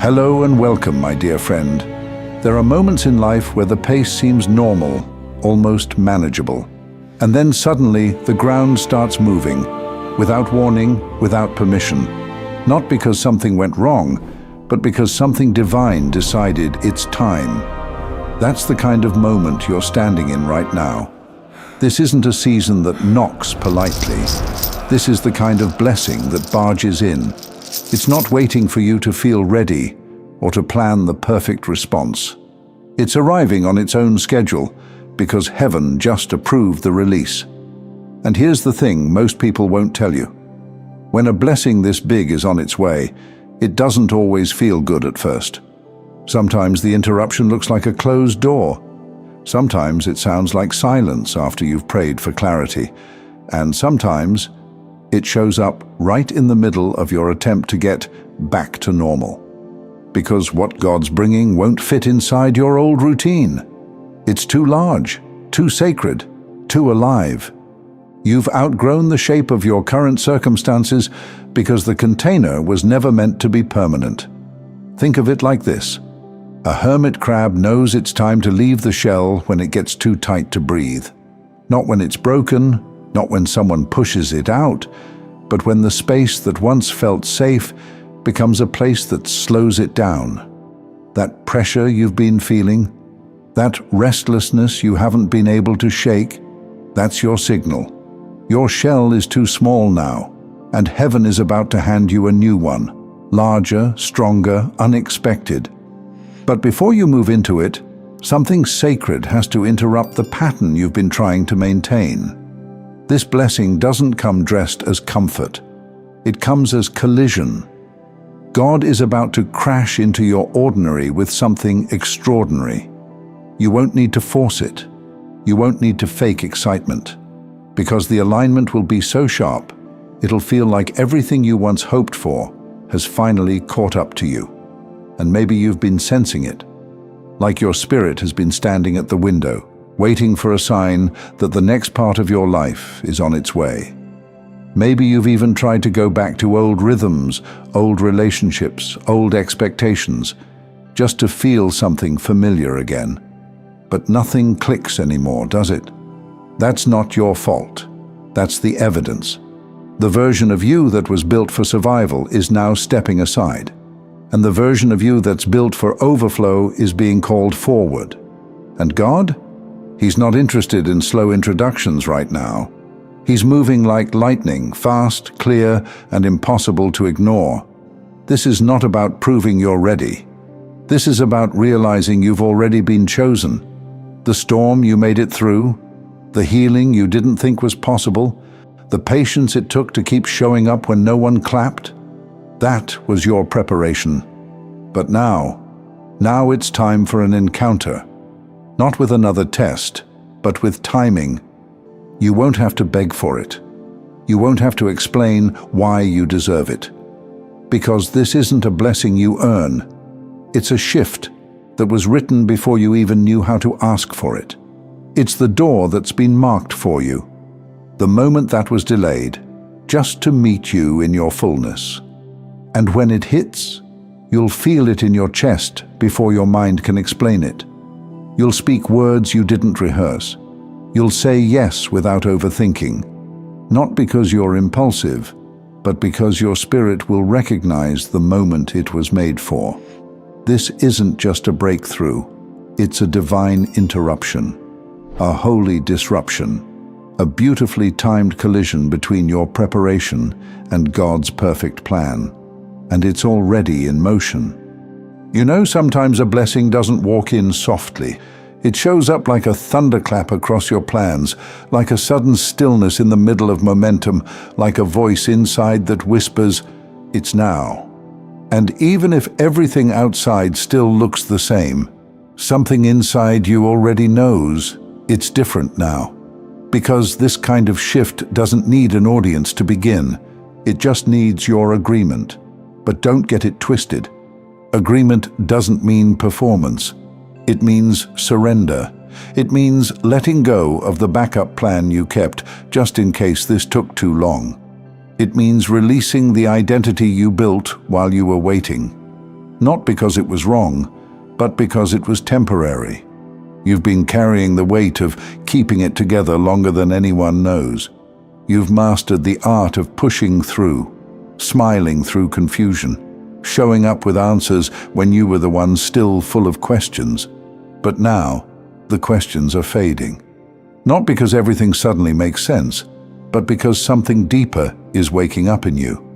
Hello and welcome, my dear friend. There are moments in life where the pace seems normal, almost manageable. And then suddenly the ground starts moving, without warning, without permission. Not because something went wrong, but because something divine decided it's time. That's the kind of moment you're standing in right now. This isn't a season that knocks politely. This is the kind of blessing that barges in. It's not waiting for you to feel ready or to plan the perfect response. It's arriving on its own schedule because heaven just approved the release. And here's the thing most people won't tell you. When a blessing this big is on its way, it doesn't always feel good at first. Sometimes the interruption looks like a closed door. Sometimes it sounds like silence after you've prayed for clarity. And sometimes it shows up right in the middle of your attempt to get back to normal. Because what God's bringing won't fit inside your old routine. It's too large, too sacred, too alive. You've outgrown the shape of your current circumstances because the container was never meant to be permanent. Think of it like this. A hermit crab knows it's time to leave the shell when it gets too tight to breathe. Not when it's broken, not when someone pushes it out, but when the space that once felt safe becomes a place that slows it down. That pressure you've been feeling, that restlessness you haven't been able to shake, that's your signal. Your shell is too small now, and heaven is about to hand you a new one, larger, stronger, unexpected. But before you move into it, something sacred has to interrupt the pattern you've been trying to maintain. This blessing doesn't come dressed as comfort. It comes as collision. God is about to crash into your ordinary with something extraordinary. You won't need to force it. You won't need to fake excitement. Because the alignment will be so sharp, it'll feel like everything you once hoped for has finally caught up to you. And maybe you've been sensing it. Like your spirit has been standing at the window, waiting for a sign that the next part of your life is on its way. Maybe you've even tried to go back to old rhythms, old relationships, old expectations, just to feel something familiar again. But nothing clicks anymore, does it? That's not your fault. That's the evidence. The version of you that was built for survival is now stepping aside. And the version of you that's built for overflow is being called forward. And God? He's not interested in slow introductions right now. He's moving like lightning, fast, clear, and impossible to ignore. This is not about proving you're ready. This is about realizing you've already been chosen. The storm you made it through, the healing you didn't think was possible, the patience it took to keep showing up when no one clapped, that was your preparation. But now it's time for an encounter. Not with another test, but with timing. You won't have to beg for it. You won't have to explain why you deserve it. Because this isn't a blessing you earn. It's a shift that was written before you even knew how to ask for it. It's the door that's been marked for you. The moment that was delayed, just to meet you in your fullness. And when it hits, you'll feel it in your chest before your mind can explain it. You'll speak words you didn't rehearse. You'll say yes without overthinking, not because you're impulsive, but because your spirit will recognize the moment it was made for. This isn't just a breakthrough, it's a divine interruption, a holy disruption, a beautifully timed collision between your preparation and God's perfect plan. And it's already in motion. You know, sometimes a blessing doesn't walk in softly. It shows up like a thunderclap across your plans, like a sudden stillness in the middle of momentum, like a voice inside that whispers, "It's now." And even if everything outside still looks the same, something inside you already knows it's different now. Because this kind of shift doesn't need an audience to begin. It just needs your agreement. But don't get it twisted. Agreement doesn't mean performance. It means surrender. It means letting go of the backup plan you kept just in case this took too long. It means releasing the identity you built while you were waiting. Not because it was wrong, but because it was temporary. You've been carrying the weight of keeping it together longer than anyone knows. You've mastered the art of pushing through, smiling through confusion, showing up with answers when you were the one still full of questions. But now, the questions are fading. Not because everything suddenly makes sense, but because something deeper is waking up in you.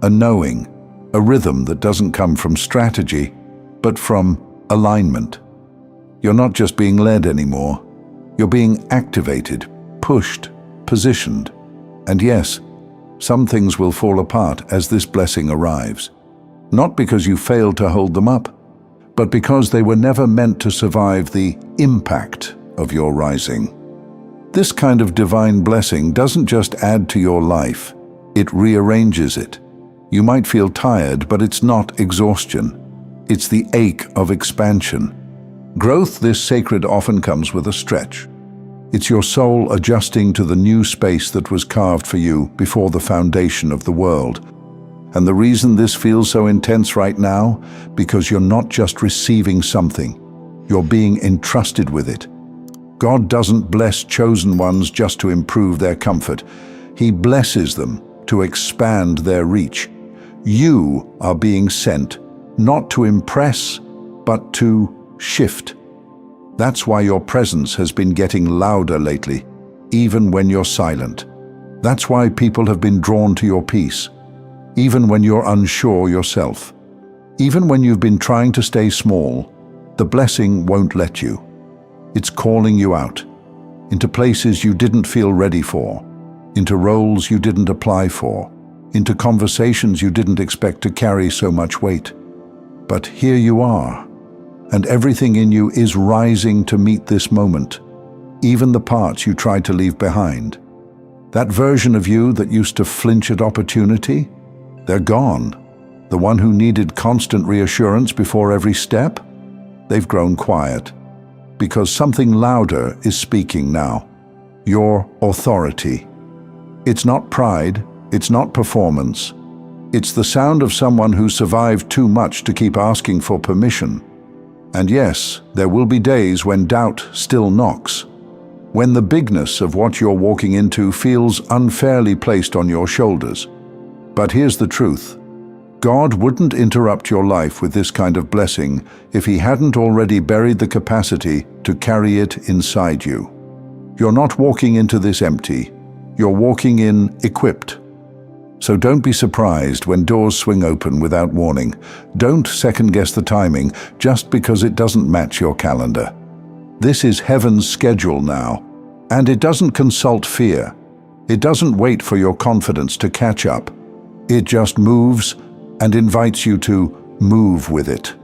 A knowing, a rhythm that doesn't come from strategy, but from alignment. You're not just being led anymore. You're being activated, pushed, positioned. And yes, some things will fall apart as this blessing arrives. Not because you failed to hold them up, but because they were never meant to survive the impact of your rising. This kind of divine blessing doesn't just add to your life, it rearranges it. You might feel tired, but it's not exhaustion. It's the ache of expansion. Growth this sacred often comes with a stretch. It's your soul adjusting to the new space that was carved for you before the foundation of the world. And the reason this feels so intense right now, because you're not just receiving something, you're being entrusted with it. God doesn't bless chosen ones just to improve their comfort. He blesses them to expand their reach. You are being sent, not to impress, but to shift. That's why your presence has been getting louder lately, even when you're silent. That's why people have been drawn to your peace, even when you're unsure yourself. Even when you've been trying to stay small, the blessing won't let you. It's calling you out, into places you didn't feel ready for, into roles you didn't apply for, into conversations you didn't expect to carry so much weight. But here you are, and everything in you is rising to meet this moment, even the parts you tried to leave behind. That version of you that used to flinch at opportunity, they're gone. The one who needed constant reassurance before every step, they've grown quiet. Because something louder is speaking now. Your authority. It's not pride, it's not performance. It's the sound of someone who survived too much to keep asking for permission. And yes, there will be days when doubt still knocks. When the bigness of what you're walking into feels unfairly placed on your shoulders. But here's the truth. God wouldn't interrupt your life with this kind of blessing if He hadn't already buried the capacity to carry it inside you. You're not walking into this empty. You're walking in equipped. So don't be surprised when doors swing open without warning. Don't second-guess the timing just because it doesn't match your calendar. This is heaven's schedule now, and it doesn't consult fear. It doesn't wait for your confidence to catch up. It just moves and invites you to move with it.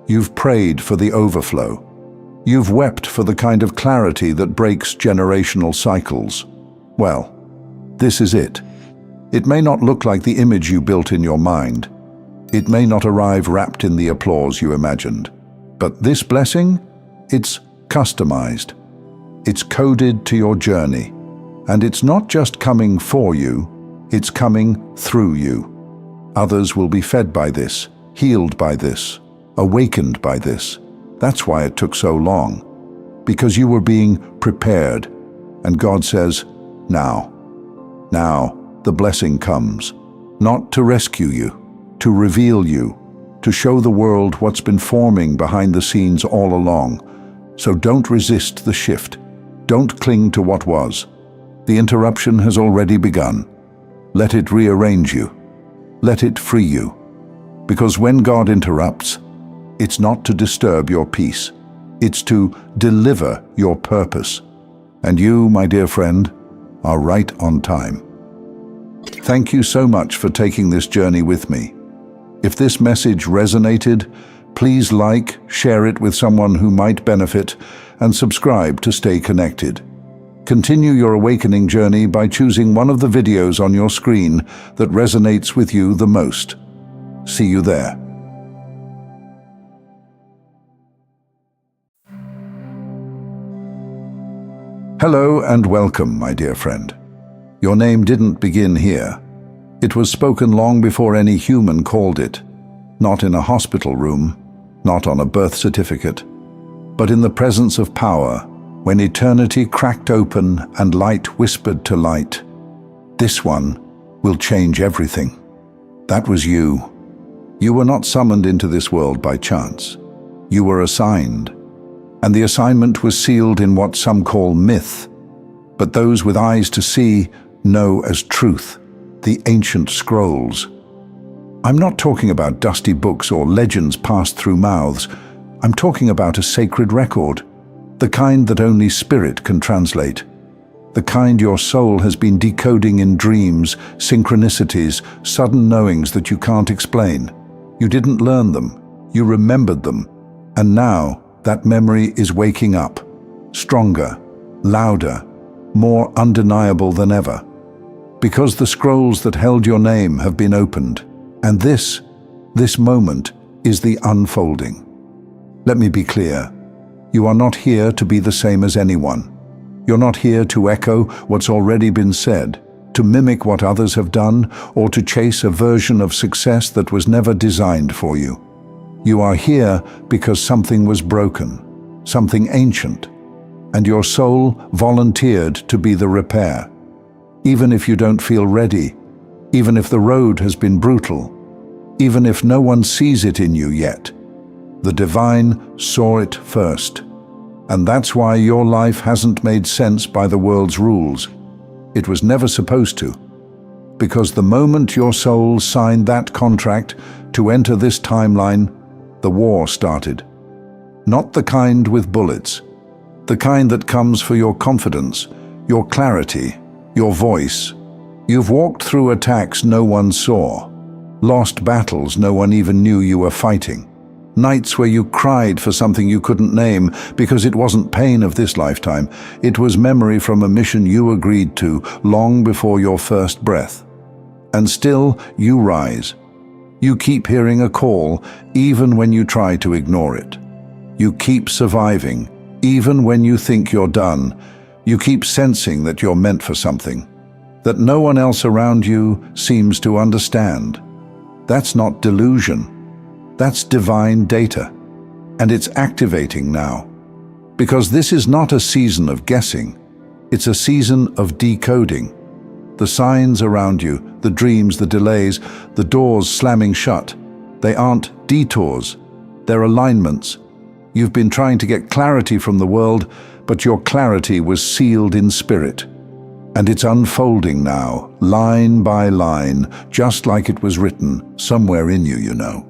You've prayed for the overflow. You've wept for the kind of clarity that breaks generational cycles. Well, this is it. It may not look like the image you built in your mind. It may not arrive wrapped in the applause you imagined. But this blessing, it's customized. It's coded to your journey. And it's not just coming for you, it's coming through you. Others will be fed by this, healed by this, awakened by this. That's why it took so long. Because you were being prepared. And God says, now. Now, the blessing comes. Not to rescue you, to reveal you, to show the world what's been forming behind the scenes all along. So don't resist the shift. Don't cling to what was. The interruption has already begun. Let it rearrange you. Let it free you. Because when God interrupts, it's not to disturb your peace. It's to deliver your purpose. And you, my dear friend, are right on time. Thank you so much for taking this journey with me. If this message resonated, please like, share it with someone who might benefit, and subscribe to stay connected. Continue your awakening journey by choosing one of the videos on your screen that resonates with you the most. See you there. Hello and welcome, my dear friend. Your name didn't begin here. It was spoken long before any human called it. not in a hospital room, not on a birth certificate, but in the presence of power, when eternity cracked open and light whispered to light, "This one will change everything." That was you. You were not summoned into this world by chance. You were assigned, and the assignment was sealed in what some call myth, but those with eyes to see know as truth, the ancient scrolls. I'm not talking about dusty books or legends passed through mouths. I'm talking about a sacred record, the kind that only spirit can translate, the kind your soul has been decoding in dreams, synchronicities, sudden knowings that you can't explain. You didn't learn them, you remembered them, and now that memory is waking up, stronger, louder, more undeniable than ever. Because the scrolls that held your name have been opened, and this moment is the unfolding. Let me be clear. You are not here to be the same as anyone. You're not here to echo what's already been said, to mimic what others have done, or to chase a version of success that was never designed for you. You are here because something was broken, something ancient, and your soul volunteered to be the repair. Even if you don't feel ready, even if the road has been brutal, even if no one sees it in you yet, the divine saw it first. And that's why your life hasn't made sense by the world's rules. It was never supposed to. Because the moment your soul signed that contract to enter this timeline, the war started. Not the kind with bullets, the kind that comes for your confidence, your clarity, your voice. You've walked through attacks no one saw, lost battles no one even knew you were fighting, nights where you cried for something you couldn't name because it wasn't pain of this lifetime, it was memory from a mission you agreed to long before your first breath. And still you rise. You keep hearing a call even when you try to ignore it. You keep surviving even when you think you're done. You keep sensing that you're meant for something, that no one else around you seems to understand. That's not delusion. That's divine data, and it's activating now. Because this is not a season of guessing, it's a season of decoding. The signs around you, the dreams, the delays, the doors slamming shut, they aren't detours, they're alignments. You've been trying to get clarity from the world, but your clarity was sealed in spirit. And it's unfolding now, line by line, just like it was written somewhere in you, you know.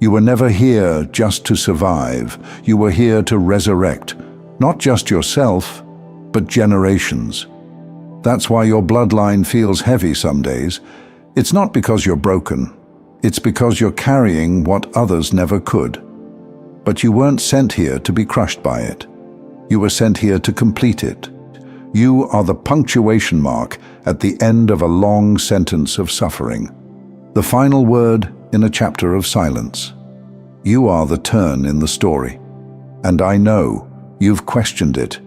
You were never here just to survive. You were here to resurrect, not just yourself, but generations. That's why your bloodline feels heavy some days. It's not because you're broken. It's because you're carrying what others never could. But you weren't sent here to be crushed by it. You were sent here to complete it. You are the punctuation mark at the end of a long sentence of suffering, the final word in a chapter of silence. You are the turn in the story. And I know you've questioned it.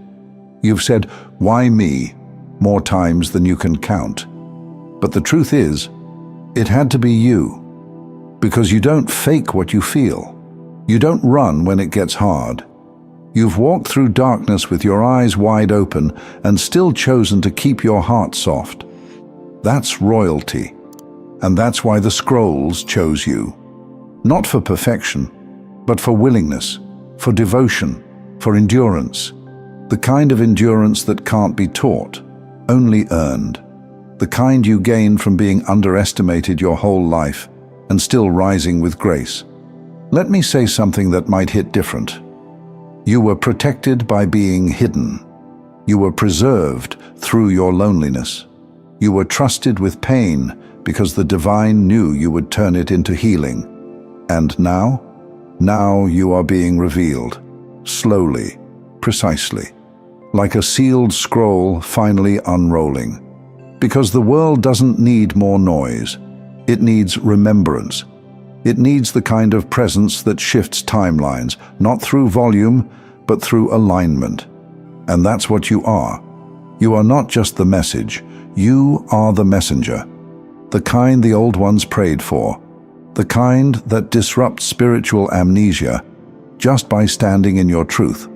You've said, "Why me?" more times than you can count. But the truth is, it had to be you. Because you don't fake what you feel. You don't run when it gets hard. You've walked through darkness with your eyes wide open and still chosen to keep your heart soft. That's royalty. And that's why the scrolls chose you. Not for perfection, but for willingness, for devotion, for endurance. The kind of endurance that can't be taught, only earned. The kind you gain from being underestimated your whole life and still rising with grace. Let me say something that might hit different. You were protected by being hidden. You were preserved through your loneliness. You were trusted with pain because the divine knew you would turn it into healing. And now you are being revealed, slowly, precisely, like a sealed scroll finally unrolling. Because the world doesn't need more noise. It needs remembrance. It needs the kind of presence that shifts timelines, not through volume, but through alignment. And that's what you are. You are not just the message. You are the messenger. The kind the old ones prayed for. the kind that disrupts spiritual amnesia just by standing in your truth.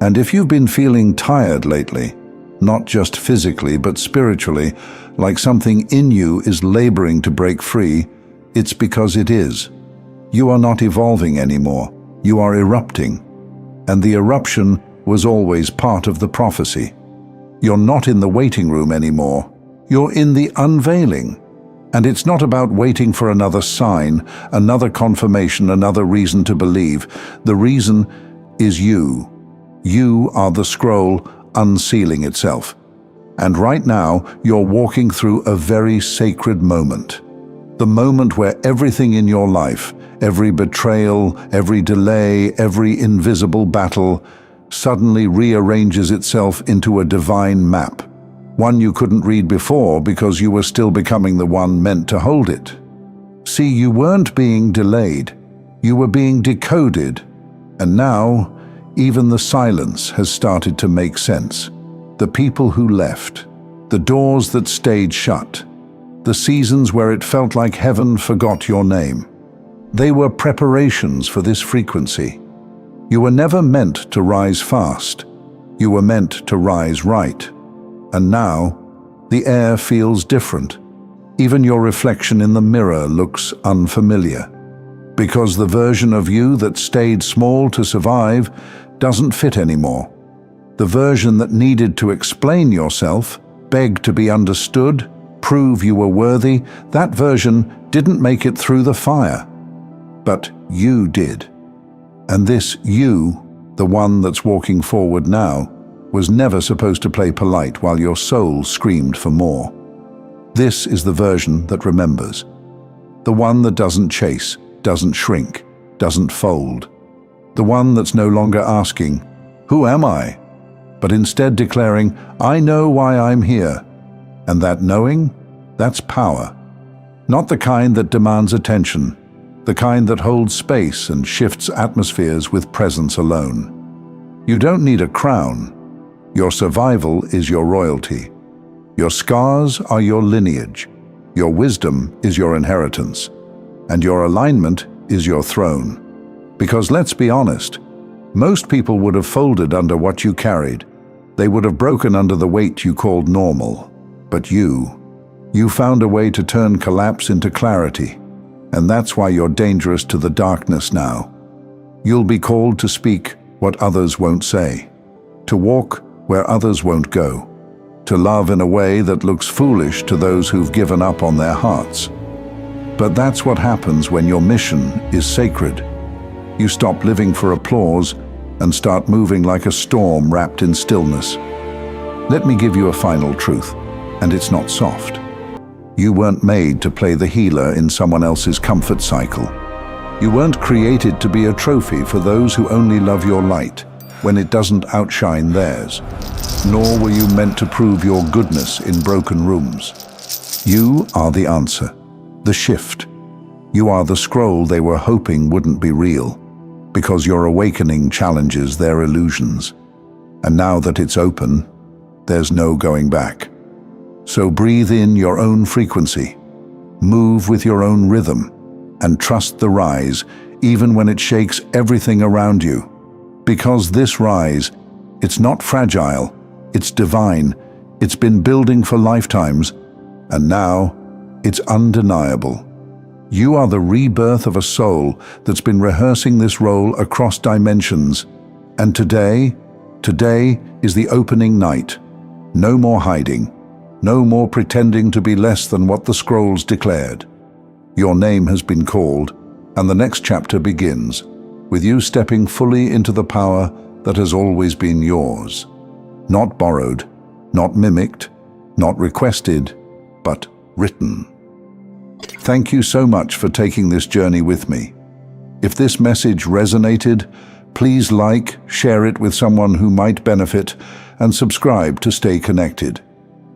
And if you've been feeling tired lately, not just physically but spiritually, like something in you is laboring to break free, it's because it is. You are not evolving anymore, you are erupting. And the eruption was always part of the prophecy. You're not in the waiting room anymore, you're in the unveiling. And it's not about waiting for another sign, another confirmation, another reason to believe. The reason is you. You are the scroll unsealing itself. And right now, you're walking through a very sacred moment. The moment where everything in your life, every betrayal, every delay, every invisible battle, suddenly rearranges itself into a divine map. One you couldn't read before because you were still becoming the one meant to hold it. See, you weren't being delayed, you were being decoded. And now, even the silence has started to make sense. The people who left, the doors that stayed shut, the seasons where it felt like heaven forgot your name. They were preparations for this frequency. You were never meant to rise fast. You were meant to rise right. And now, the air feels different. Even your reflection in the mirror looks unfamiliar. Because the version of you that stayed small to survive doesn't fit anymore. The version that needed to explain yourself, beg to be understood, prove you were worthy, that version didn't make it through the fire. But you did. And this you, the one that's walking forward now, was never supposed to play polite while your soul screamed for more. This is the version that remembers. The one that doesn't chase, doesn't shrink, doesn't fold. The one that's no longer asking, "Who am I?" but instead declaring, "I know why I'm here." And that knowing, that's power. Not the kind that demands attention, the kind that holds space and shifts atmospheres with presence alone. You don't need a crown. Your survival is your royalty. Your scars are your lineage. Your wisdom is your inheritance. And your alignment is your throne. Because let's be honest, most people would have folded under what you carried. They would have broken under the weight you called normal. But you found a way to turn collapse into clarity. And that's why you're dangerous to the darkness now. You'll be called to speak what others won't say, to walk where others won't go, to love in a way that looks foolish to those who've given up on their hearts. But that's what happens when your mission is sacred. You stop living for applause and start moving like a storm wrapped in stillness. Let me give you a final truth, and it's not soft. You weren't made to play the healer in someone else's comfort cycle. You weren't created to be a trophy for those who only love your light when it doesn't outshine theirs. Nor were you meant to prove your goodness in broken rooms. You are the answer, the shift. You are the scroll they were hoping wouldn't be real, because your awakening challenges their illusions. And now that it's open, there's no going back. So breathe in your own frequency, move with your own rhythm, and trust the rise, even when it shakes everything around you. Because this rise, it's not fragile, it's divine, it's been building for lifetimes, and now it's undeniable. You are the rebirth of a soul that's been rehearsing this role across dimensions. And today is the opening night. No more hiding. No more pretending to be less than what the scrolls declared. Your name has been called, and the next chapter begins, with you stepping fully into the power that has always been yours. Not borrowed, not mimicked, not requested, but written. Thank you so much for taking this journey with me. If this message resonated, please like, share it with someone who might benefit, and subscribe to stay connected.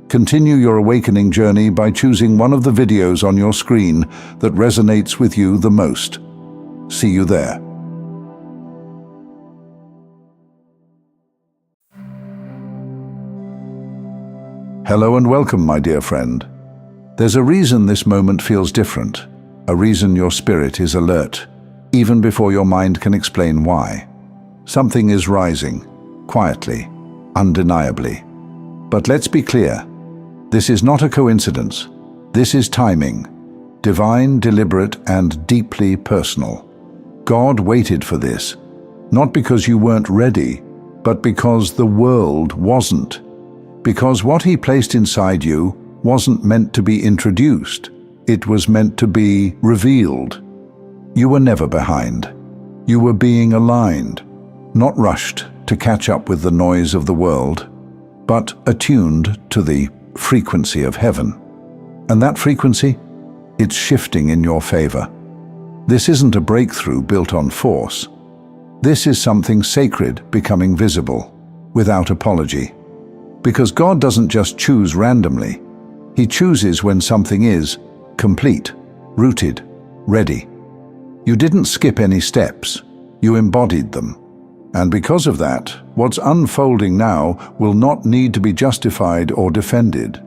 Continue your awakening journey by choosing one of the videos on your screen that resonates with you the most. See you there. Hello and welcome, my dear friend. There's a reason this moment feels different, a reason your spirit is alert, even before your mind can explain why. Something is rising, quietly, undeniably. But let's be clear, this is not a coincidence. This is timing, divine, deliberate, and deeply personal. God waited for this, not because you weren't ready, but because the world wasn't. Because what he placed inside you wasn't meant to be introduced. It was meant to be revealed. You were never behind. You were being aligned, not rushed to catch up with the noise of the world, but attuned to the frequency of heaven. And that frequency, it's shifting in your favor. This isn't a breakthrough built on force. This is something sacred becoming visible, without apology. Because God doesn't just choose randomly. He chooses when something is complete, rooted, ready. You didn't skip any steps. You embodied them. And because of that, what's unfolding now will not need to be justified or defended.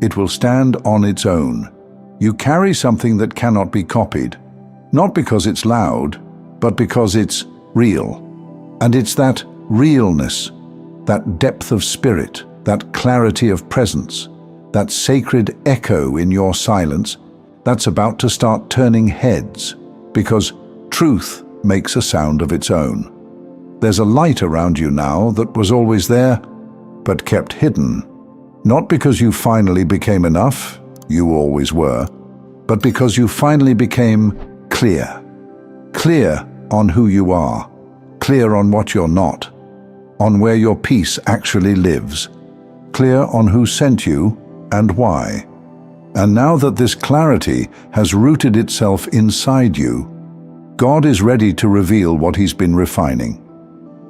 It will stand on its own. You carry something that cannot be copied, not because it's loud, but because it's real. And it's that realness, that depth of spirit, that clarity of presence, that sacred echo in your silence that's about to start turning heads, because truth makes a sound of its own. There's a light around you now that was always there, but kept hidden. Not because you finally became enough, you always were, but because you finally became clear. Clear on who you are, clear on what you're not, on where your peace actually lives, clear on who sent you and why. And now that this clarity has rooted itself inside you, God is ready to reveal what he's been refining.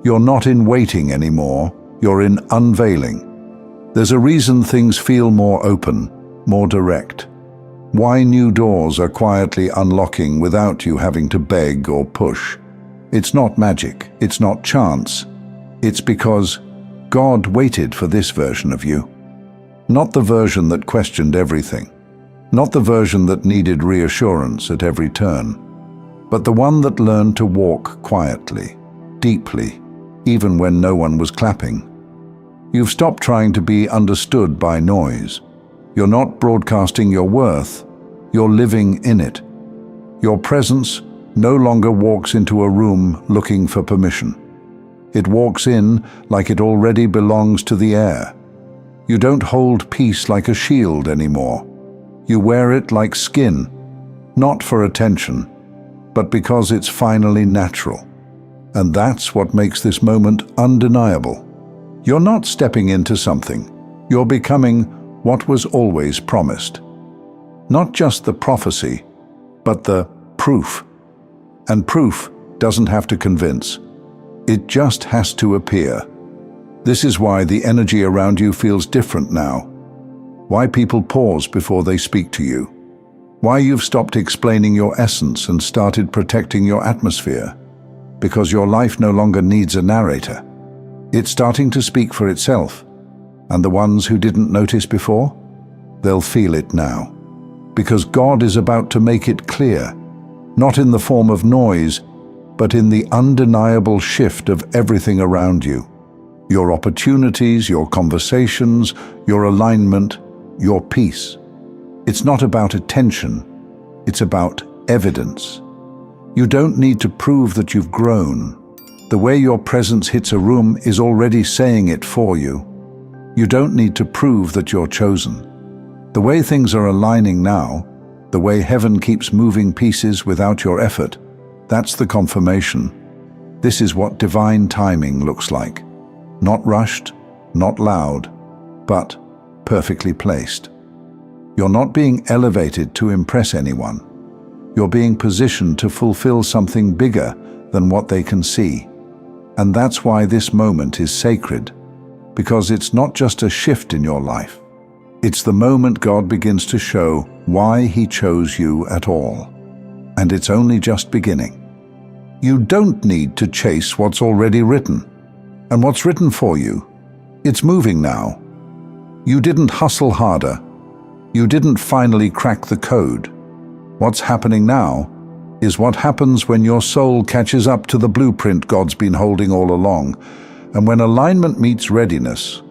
You're not in waiting anymore, you're in unveiling. There's a reason things feel more open, more direct. Why new doors are quietly unlocking without you having to beg or push. It's not magic, it's not chance. It's because God waited for this version of you. Not the version that questioned everything. Not the version that needed reassurance at every turn. But the one that learned to walk quietly, deeply, even when no one was clapping. You've stopped trying to be understood by noise. You're not broadcasting your worth, you're living in it. Your presence no longer walks into a room looking for permission. It walks in like it already belongs to the air. You don't hold peace like a shield anymore. You wear it like skin, not for attention, but because it's finally natural. And that's what makes this moment undeniable. You're not stepping into something. You're becoming what was always promised. Not just the prophecy, but the proof. And proof doesn't have to convince. It just has to appear. This is why the energy around you feels different now. Why people pause before they speak to you. Why you've stopped explaining your essence and started protecting your atmosphere. Because your life no longer needs a narrator. It's starting to speak for itself. And the ones who didn't notice before, they'll feel it now. Because God is about to make it clear, not in the form of noise, but in the undeniable shift of everything around you. Your opportunities, your conversations, your alignment, your peace. It's not about attention, it's about evidence. You don't need to prove that you've grown. The way your presence hits a room is already saying it for you. You don't need to prove that you're chosen. The way things are aligning now, the way heaven keeps moving pieces without your effort, that's the confirmation. This is what divine timing looks like. Not rushed, not loud, but perfectly placed. You're not being elevated to impress anyone. You're being positioned to fulfill something bigger than what they can see. And that's why this moment is sacred, because it's not just a shift in your life. It's the moment God begins to show why He chose you at all. And it's only just beginning. You don't need to chase what's already written. And what's written for you, it's moving now. You didn't hustle harder. You didn't finally crack the code. What's happening now is what happens when your soul catches up to the blueprint God's been holding all along. And when alignment meets readiness,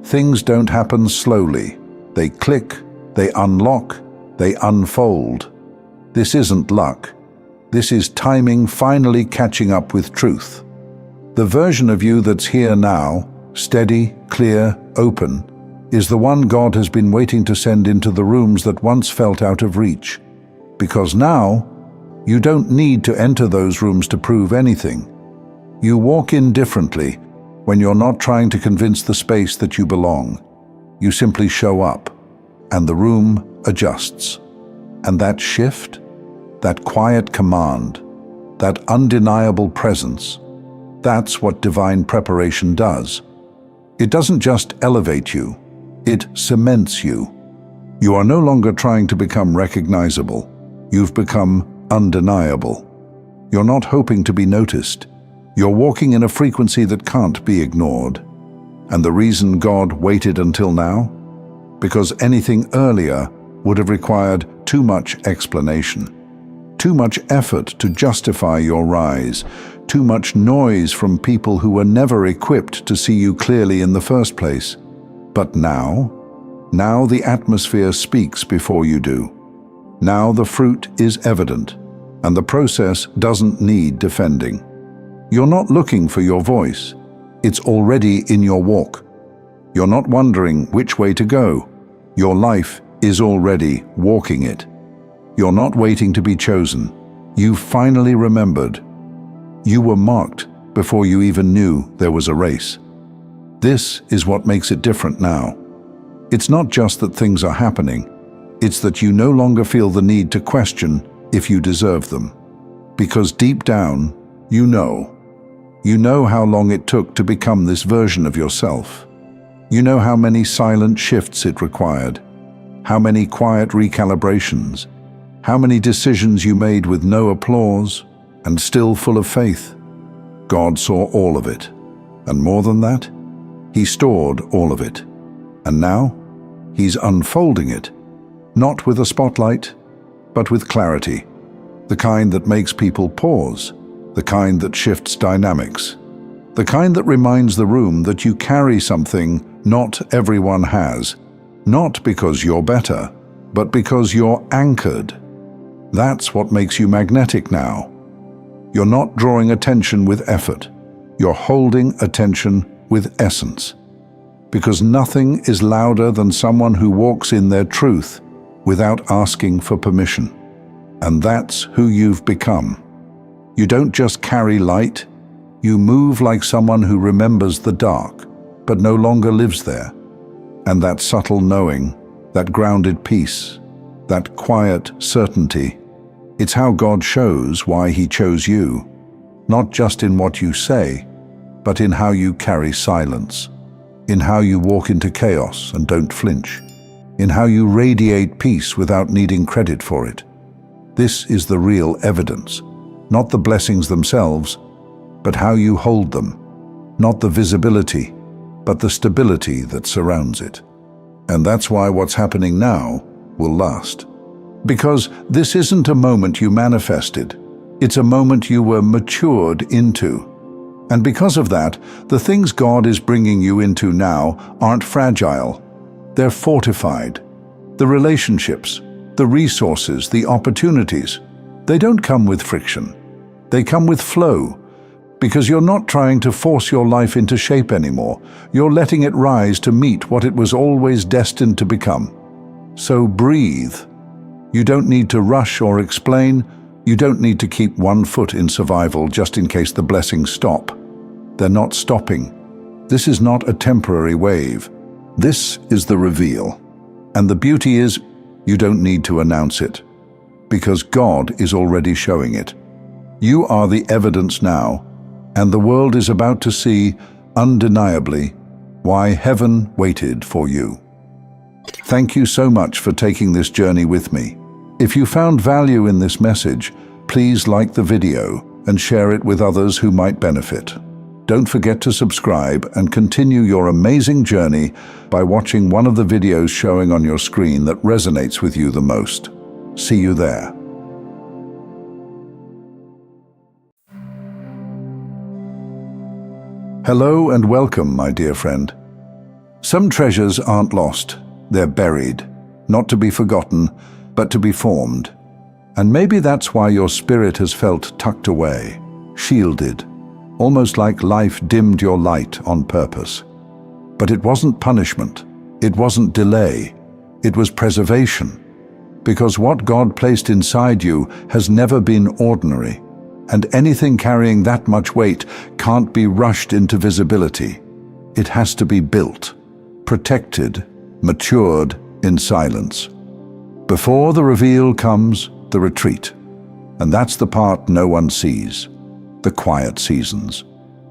things don't happen slowly. They click, they unlock, they unfold. This isn't luck. This is timing finally catching up with truth. The version of you that's here now, steady, clear, open, is the one God has been waiting to send into the rooms that once felt out of reach. Because now, you don't need to enter those rooms to prove anything. You walk in differently when you're not trying to convince the space that you belong. You simply show up, and the room adjusts. And that shift, that quiet command, that undeniable presence, that's what divine preparation does. It doesn't just elevate you, it cements you. You are no longer trying to become recognizable. You've become undeniable. You're not hoping to be noticed. You're walking in a frequency that can't be ignored. And the reason God waited until now? Because anything earlier would have required too much explanation, too much effort to justify your rise, too much noise from people who were never equipped to see you clearly in the first place. But now the atmosphere speaks before you do. Now the fruit is evident, and the process doesn't need defending. You're not looking for your voice. It's already in your walk. You're not wondering which way to go. Your life is already walking it. You're not waiting to be chosen. You've finally remembered. You were marked before you even knew there was a race. This is what makes it different now. It's not just that things are happening. It's that you no longer feel the need to question if you deserve them. Because deep down, you know. You know how long it took to become this version of yourself. You know how many silent shifts it required, how many quiet recalibrations, how many decisions you made with no applause and still full of faith. God saw all of it, and more than that, He stored all of it. And now, He's unfolding it, not with a spotlight, but with clarity, the kind that makes people pause, the kind that shifts dynamics, the kind that reminds the room that you carry something not everyone has, not because you're better, but because you're anchored. That's what makes you magnetic now. You're not drawing attention with effort. You're holding attention with essence. Because nothing is louder than someone who walks in their truth without asking for permission. And that's who you've become. You don't just carry light, you move like someone who remembers the dark, but no longer lives there. And that subtle knowing, that grounded peace, that quiet certainty, it's how God shows why He chose you, not just in what you say, but in how you carry silence, in how you walk into chaos and don't flinch, in how you radiate peace without needing credit for it. This is the real evidence, not the blessings themselves, but how you hold them, not the visibility, but the stability that surrounds it. And that's why what's happening now will last. Because this isn't a moment you manifested, it's a moment you were matured into. And because of that, the things God is bringing you into now aren't fragile, they're fortified. The relationships, the resources, the opportunities, they don't come with friction. They come with flow, because you're not trying to force your life into shape anymore. You're letting it rise to meet what it was always destined to become. So breathe. You don't need to rush or explain. You don't need to keep one foot in survival just in case the blessings stop. They're not stopping. This is not a temporary wave. This is the reveal. And the beauty is, you don't need to announce it, because God is already showing it. You are the evidence now, and the world is about to see, undeniably, why heaven waited for you. Thank you so much for taking this journey with me. If you found value in this message, please like the video and share it with others who might benefit. Don't forget to subscribe and continue your amazing journey by watching one of the videos showing on your screen that resonates with you the most. See you there. Hello and welcome, my dear friend. Some treasures aren't lost, they're buried, not to be forgotten, but to be formed. And maybe that's why your spirit has felt tucked away, shielded, almost like life dimmed your light on purpose. But it wasn't punishment, it wasn't delay, it was preservation. Because what God placed inside you has never been ordinary. And anything carrying that much weight can't be rushed into visibility. It has to be built, protected, matured in silence. Before the reveal comes the retreat. And that's the part no one sees. The quiet seasons,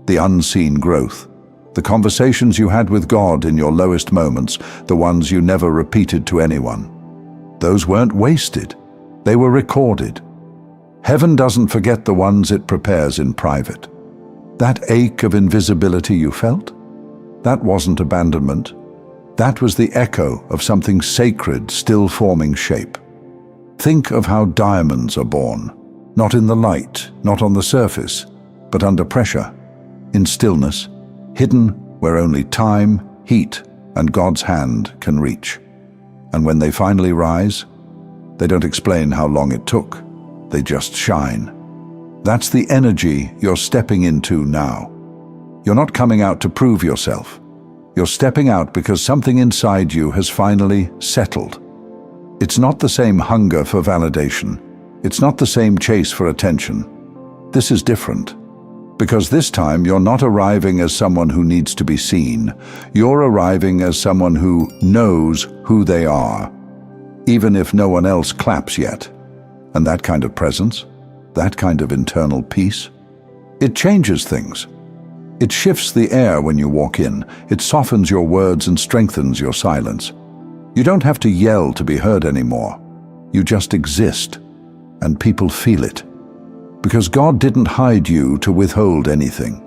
the unseen growth, the conversations you had with God in your lowest moments, the ones you never repeated to anyone. Those weren't wasted. They were recorded. Heaven doesn't forget the ones it prepares in private. That ache of invisibility you felt? That wasn't abandonment. That was the echo of something sacred still forming shape. Think of how diamonds are born, not in the light, not on the surface, but under pressure, in stillness, hidden where only time, heat, and God's hand can reach. And when they finally rise, they don't explain how long it took. They just shine. That's the energy you're stepping into now. You're not coming out to prove yourself. You're stepping out because something inside you has finally settled. It's not the same hunger for validation. It's not the same chase for attention. This is different. Because this time you're not arriving as someone who needs to be seen. You're arriving as someone who knows who they are, even if no one else claps yet. And that kind of presence, that kind of internal peace, it changes things. It shifts the air when you walk in. It softens your words and strengthens your silence. You don't have to yell to be heard anymore. You just exist, and people feel it. Because God didn't hide you to withhold anything.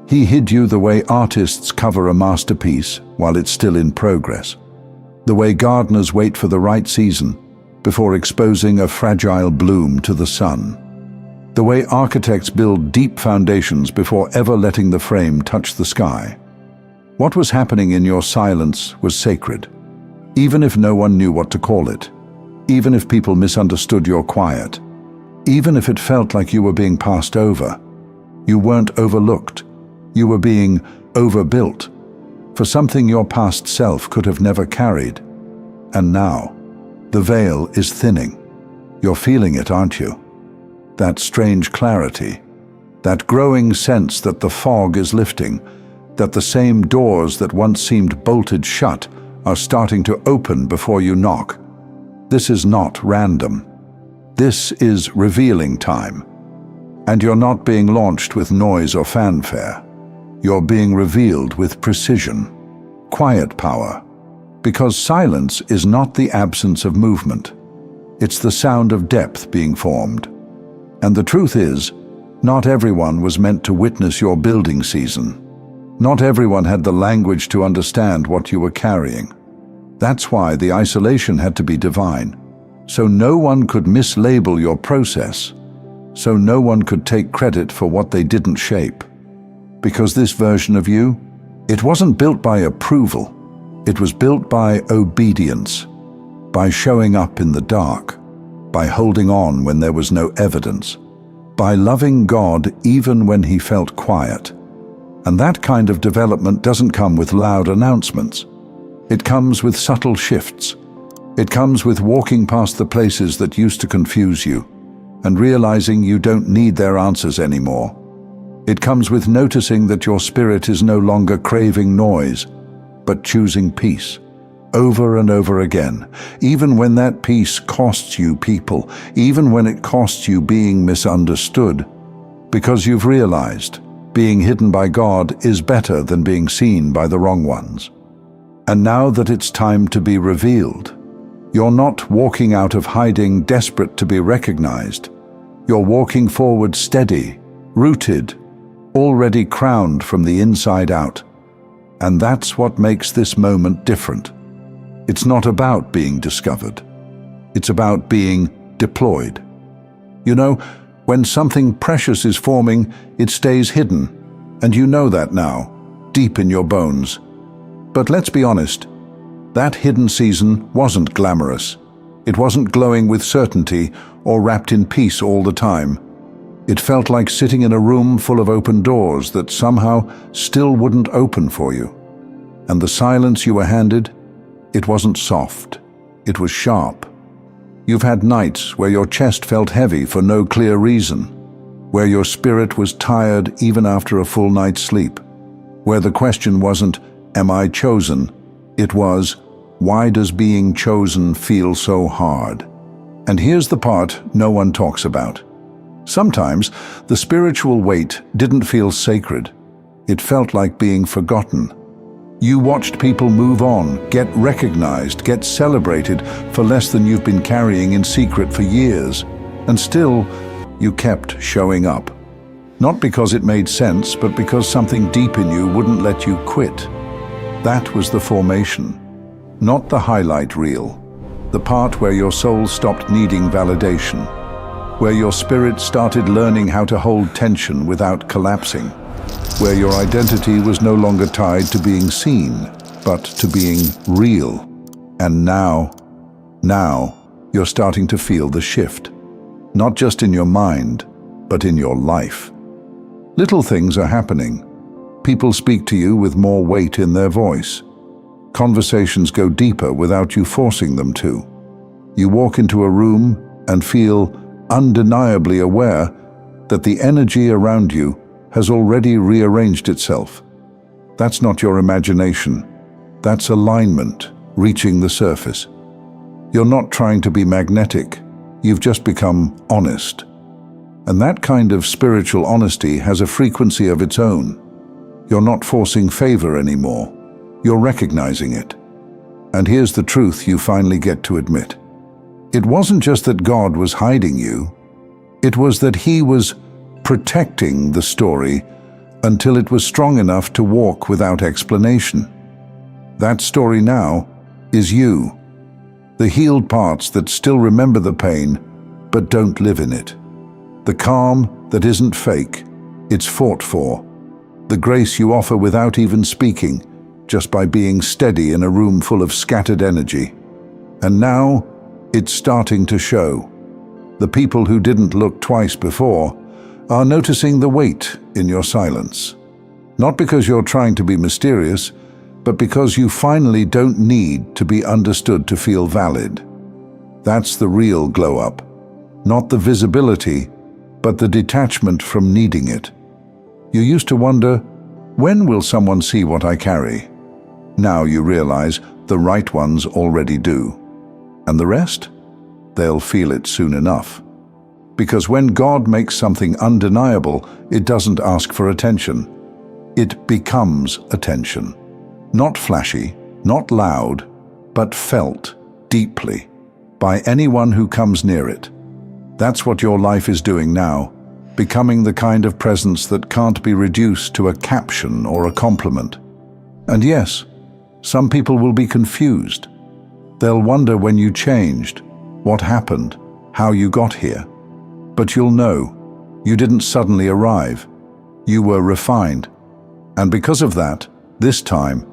He hid you the way artists cover a masterpiece while it's still in progress. The way gardeners wait for the right season before exposing a fragile bloom to the sun. The way architects build deep foundations before ever letting the frame touch the sky. What was happening in your silence was sacred, even if no one knew what to call it, even if people misunderstood your quiet, even if it felt like you were being passed over. You weren't overlooked. You were being overbuilt for something your past self could have never carried. And now, the veil is thinning. You're feeling it, aren't you? That strange clarity, that growing sense that the fog is lifting, that the same doors that once seemed bolted shut are starting to open before you knock. This is not random. This is revealing time. And you're not being launched with noise or fanfare. You're being revealed with precision, quiet power. Because silence is not the absence of movement. It's the sound of depth being formed. And the truth is, not everyone was meant to witness your building season. Not everyone had the language to understand what you were carrying. That's why the isolation had to be divine. So no one could mislabel your process. So no one could take credit for what they didn't shape. Because this version of you, it wasn't built by approval. It was built by obedience, by showing up in the dark, by holding on when there was no evidence, by loving God even when he felt quiet. And that kind of development doesn't come with loud announcements. It comes with subtle shifts. It comes with walking past the places that used to confuse you and realizing you don't need their answers anymore. It comes with noticing that your spirit is no longer craving noise, but choosing peace, over and over again, even when that peace costs you people, even when it costs you being misunderstood, because you've realized being hidden by God is better than being seen by the wrong ones. And now that it's time to be revealed, you're not walking out of hiding desperate to be recognized. You're walking forward steady, rooted, already crowned from the inside out. And that's what makes this moment different. It's not about being discovered. It's about being deployed. You know, when something precious is forming, it stays hidden. And you know that now, deep in your bones. But let's be honest, that hidden season wasn't glamorous. It wasn't glowing with certainty or wrapped in peace all the time. It felt like sitting in a room full of open doors that somehow still wouldn't open for you. And the silence you were handed, it wasn't soft, it was sharp. You've had nights where your chest felt heavy for no clear reason, where your spirit was tired even after a full night's sleep, where the question wasn't, "Am I chosen?" It was, "Why does being chosen feel so hard?" And here's the part no one talks about. Sometimes the spiritual weight didn't feel sacred. It felt like being forgotten. You watched people move on, get recognized, get celebrated for less than you've been carrying in secret for years. And still, you kept showing up. Not because it made sense, but because something deep in you wouldn't let you quit. That was the formation, not the highlight reel. The part where your soul stopped needing validation, where your spirit started learning how to hold tension without collapsing, where your identity was no longer tied to being seen, but to being real. And now you're starting to feel the shift, not just in your mind, but in your life. Little things are happening. People speak to you with more weight in their voice. Conversations go deeper without you forcing them to. You walk into a room and feel undeniably aware that the energy around you has already rearranged itself. That's not your imagination. That's alignment reaching the surface. You're not trying to be magnetic. You've just become honest. And that kind of spiritual honesty has a frequency of its own. You're not forcing favor anymore. You're recognizing it. And here's the truth you finally get to admit. It wasn't just that God was hiding you. It was that He was protecting the story until it was strong enough to walk without explanation. That story now is you. The healed parts that still remember the pain, but don't live in it. The calm that isn't fake, it's fought for. The grace you offer without even speaking, just by being steady in a room full of scattered energy. And now, it's starting to show. The people who didn't look twice before are noticing the weight in your silence. Not because you're trying to be mysterious, but because you finally don't need to be understood to feel valid. That's the real glow-up. Not the visibility, but the detachment from needing it. You used to wonder, when will someone see what I carry? Now you realize the right ones already do. And the rest? They'll feel it soon enough. Because when God makes something undeniable, it doesn't ask for attention. It becomes attention. Not flashy, not loud, but felt deeply by anyone who comes near it. That's what your life is doing now, becoming the kind of presence that can't be reduced to a caption or a compliment. And yes, some people will be confused. They'll wonder when you changed, what happened, how you got here. But you'll know, you didn't suddenly arrive. You were refined. And because of that, this time,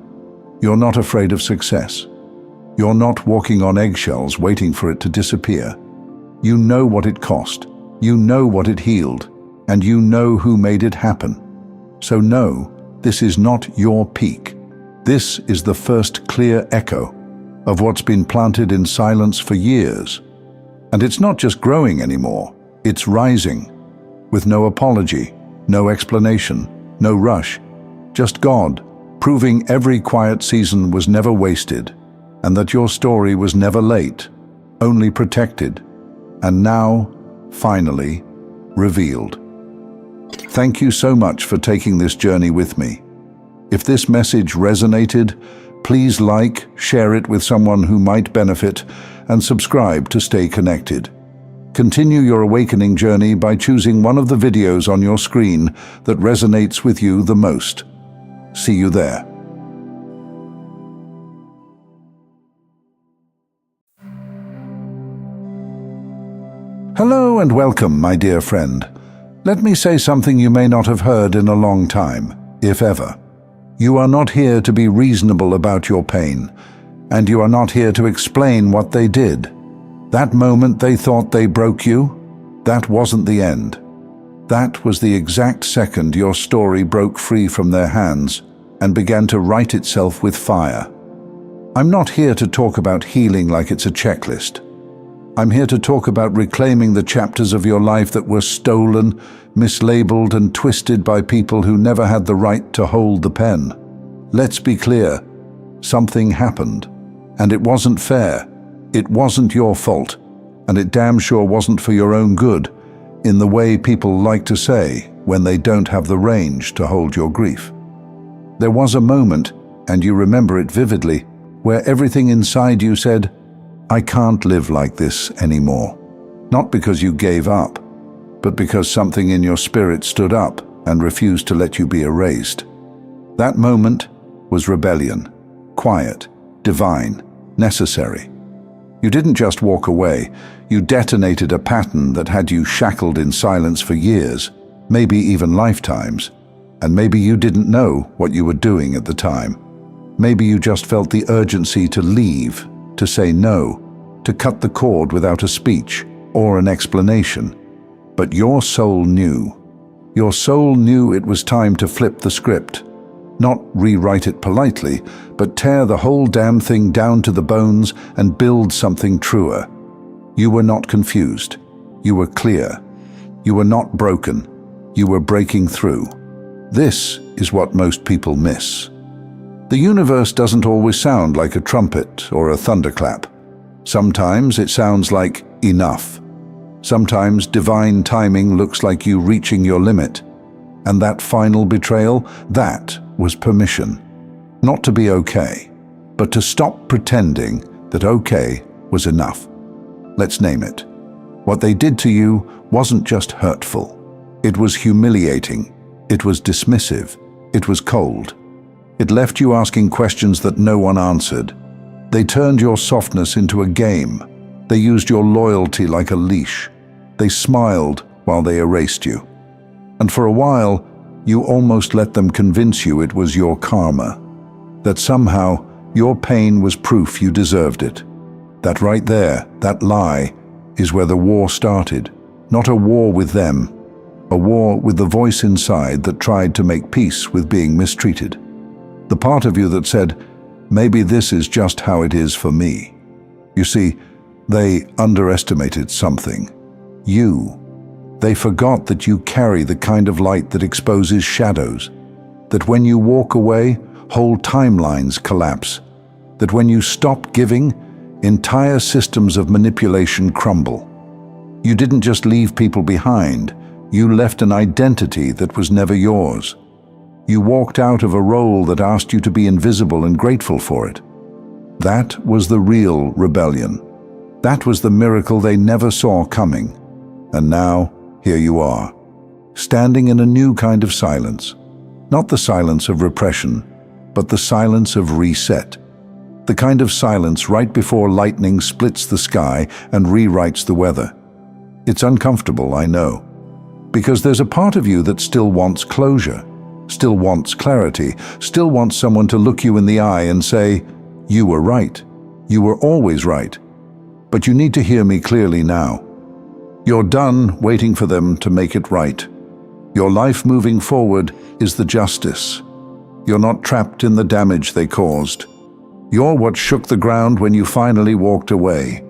you're not afraid of success. You're not walking on eggshells waiting for it to disappear. You know what it cost, you know what it healed, and you know who made it happen. So no, this is not your peak. This is the first clear echo of what's been planted in silence for years. And it's not just growing anymore. It's rising, with no apology, no explanation, no rush, just God, proving every quiet season was never wasted, and that your story was never late, only protected, and now, finally, revealed. Thank you so much for taking this journey with me. If this message resonated, please like, share it with someone who might benefit, and subscribe to stay connected. Continue your awakening journey by choosing one of the videos on your screen that resonates with you the most. See you there. Hello and welcome, my dear friend. Let me say something you may not have heard in a long time, if ever. You are not here to be reasonable about your pain, and you are not here to explain what they did. That moment they thought they broke you, that wasn't the end. That was the exact second your story broke free from their hands and began to write itself with fire. I'm not here to talk about healing like it's a checklist. I'm here to talk about reclaiming the chapters of your life that were stolen, mislabeled, and twisted by people who never had the right to hold the pen. Let's be clear. Something happened, and it wasn't fair. It wasn't your fault, and it damn sure wasn't for your own good, in the way people like to say when they don't have the range to hold your grief. There was a moment, and you remember it vividly, where everything inside you said, I can't live like this anymore. Not because you gave up, but because something in your spirit stood up and refused to let you be erased. That moment was rebellion, quiet, divine, necessary. You didn't just walk away, you detonated a pattern that had you shackled in silence for years, maybe even lifetimes, and maybe you didn't know what you were doing at the time. Maybe you just felt the urgency to leave, to say no, to cut the cord without a speech or an explanation. But your soul knew. Your soul knew it was time to flip the script. Not rewrite it politely, but tear the whole damn thing down to the bones and build something truer. You were not confused. You were clear. You were not broken. You were breaking through. This is what most people miss. The universe doesn't always sound like a trumpet or a thunderclap. Sometimes it sounds like enough. Sometimes divine timing looks like you reaching your limit. And that final betrayal, that was permission. Not to be okay, but to stop pretending that okay was enough. Let's name it. What they did to you wasn't just hurtful. It was humiliating. It was dismissive. It was cold. It left you asking questions that no one answered. They turned your softness into a game. They used your loyalty like a leash. They smiled while they erased you. And for a while, you almost let them convince you it was your karma, that somehow your pain was proof you deserved it. That right there, that lie, is where the war started. Not a war with them, a war with the voice inside that tried to make peace with being mistreated. The part of you that said, maybe this is just how it is for me. You see, they underestimated something. You. They forgot that you carry the kind of light that exposes shadows, that when you walk away, whole timelines collapse, that when you stop giving, entire systems of manipulation crumble. You didn't just leave people behind, you left an identity that was never yours. You walked out of a role that asked you to be invisible and grateful for it. That was the real rebellion. That was the miracle they never saw coming. And now, here you are, standing in a new kind of silence. Not the silence of repression, but the silence of reset. The kind of silence right before lightning splits the sky and rewrites the weather. It's uncomfortable, I know, because there's a part of you that still wants closure, still wants clarity, still wants someone to look you in the eye and say, you were right. You were always right. But you need to hear me clearly now. You're done waiting for them to make it right. Your life moving forward is the justice. You're not trapped in the damage they caused. You're what shook the ground when you finally walked away.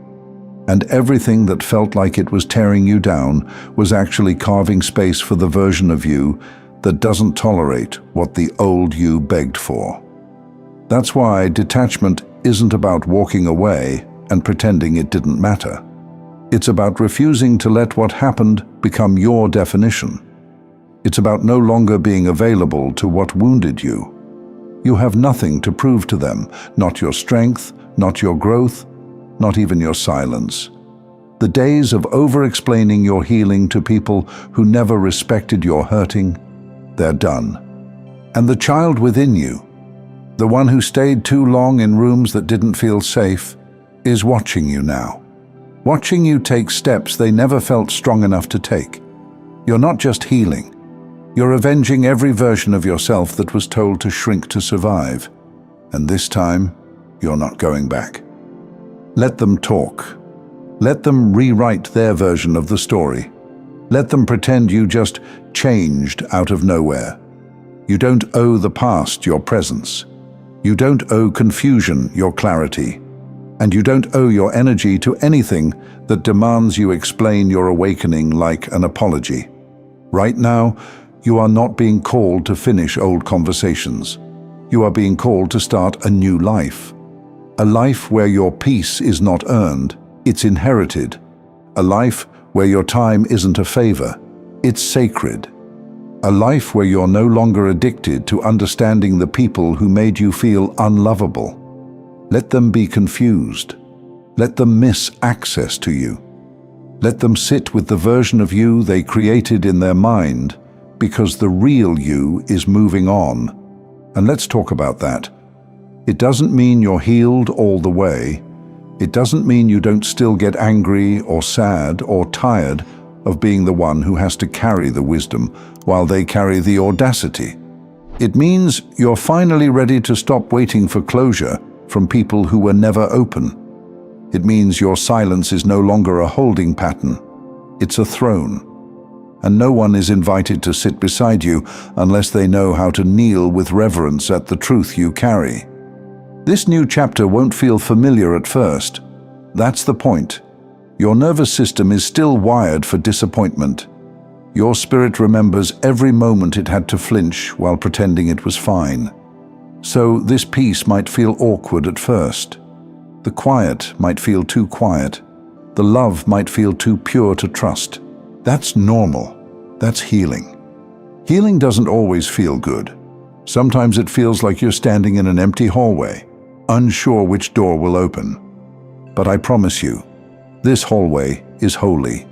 And everything that felt like it was tearing you down was actually carving space for the version of you that doesn't tolerate what the old you begged for. That's why detachment isn't about walking away and pretending it didn't matter. It's about refusing to let what happened become your definition. It's about no longer being available to what wounded you. You have nothing to prove to them, not your strength, not your growth, not even your silence. The days of over-explaining your healing to people who never respected your hurting, they're done. And the child within you, the one who stayed too long in rooms that didn't feel safe, is watching you now. Watching you take steps they never felt strong enough to take. You're not just healing. You're avenging every version of yourself that was told to shrink to survive. And this time, you're not going back. Let them talk. Let them rewrite their version of the story. Let them pretend you just changed out of nowhere. You don't owe the past your presence. You don't owe confusion your clarity. And you don't owe your energy to anything that demands you explain your awakening like an apology. Right now, you are not being called to finish old conversations. You are being called to start a new life. A life where your peace is not earned, it's inherited. A life where your time isn't a favor, it's sacred. A life where you're no longer addicted to understanding the people who made you feel unlovable. Let them be confused. Let them miss access to you. Let them sit with the version of you they created in their mind, because the real you is moving on. And let's talk about that. It doesn't mean you're healed all the way. It doesn't mean you don't still get angry or sad or tired of being the one who has to carry the wisdom while they carry the audacity. It means you're finally ready to stop waiting for closure from people who were never open. It means your silence is no longer a holding pattern. It's a throne. And no one is invited to sit beside you unless they know how to kneel with reverence at the truth you carry. This new chapter won't feel familiar at first. That's the point. Your nervous system is still wired for disappointment. Your spirit remembers every moment it had to flinch while pretending it was fine. So this peace might feel awkward at first. The quiet might feel too quiet. The love might feel too pure to trust. That's normal. That's healing. Healing doesn't always feel good. Sometimes it feels like you're standing in an empty hallway, unsure which door will open. But I promise you, this hallway is holy.